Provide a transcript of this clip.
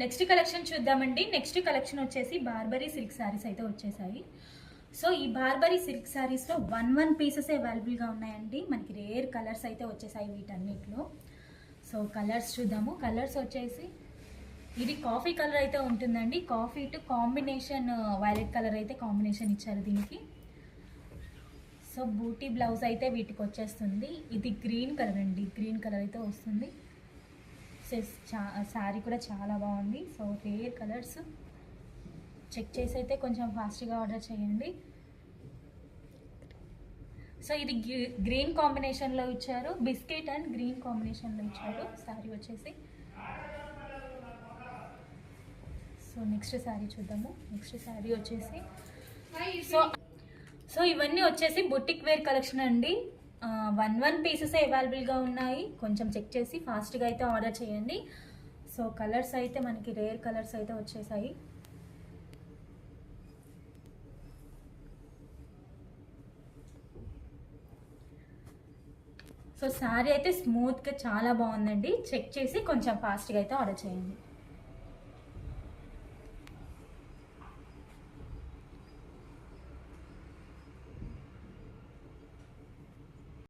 Next collection చూద్దామండి. Next collection వచ్చేసి barberry silk saris అయితే వచ్చేసాయి. సో ఈ బార్బరీ సిల్క్ శారీస్లో వన్ పీసెస్ అవైలబుల్గా ఉన్నాయండి. మనకి రేర్ కలర్స్ అయితే వచ్చేసాయి వీటన్నిటిలో. సో కలర్స్ చూద్దాము. కలర్స్ వచ్చేసి ఇది కాఫీ కలర్ అయితే ఉంటుందండి. Coffee to combination violet colour అయితే కాంబినేషన్ ఇచ్చారు దీనికి. సో బూటీ బ్లౌజ్ అయితే వీటికి వచ్చేస్తుంది. ఇది గ్రీన్ కలర్ అండి, గ్రీన్ కలర్ అయితే వస్తుంది. శారీ కూడా చాలా బాగుంది. సో రేర్ కలర్స్ చెక్ చేసి అయితే కొంచెం ఫాస్ట్గా ఆర్డర్ చేయండి. సో ఇది గ్రీన్ కాంబినేషన్లో ఇచ్చారు, బిస్కెట్ అండ్ గ్రీన్ కాంబినేషన్లో ఇచ్చారు శారీ వచ్చేసి. సో నెక్స్ట్ శారీ చూద్దాము. నెక్స్ట్ శారీ వచ్చేసి సో ఇవన్నీ వచ్చేసి బుటిక్ వేర్ కలెక్షన్ అండి. వన్ పీసెస్ అవైలబుల్గా ఉన్నాయి. కొంచెం చెక్ చేసి ఫాస్ట్గా అయితే ఆర్డర్ చేయండి. సో కలర్స్ అయితే మనకి రేర్ కలర్స్ అయితే వచ్చేసాయి. సో శారీ అయితే స్మూత్గా చాలా బాగుందండి. చెక్ చేసి కొంచెం ఫాస్ట్గా అయితే ఆర్డర్ చేయండి.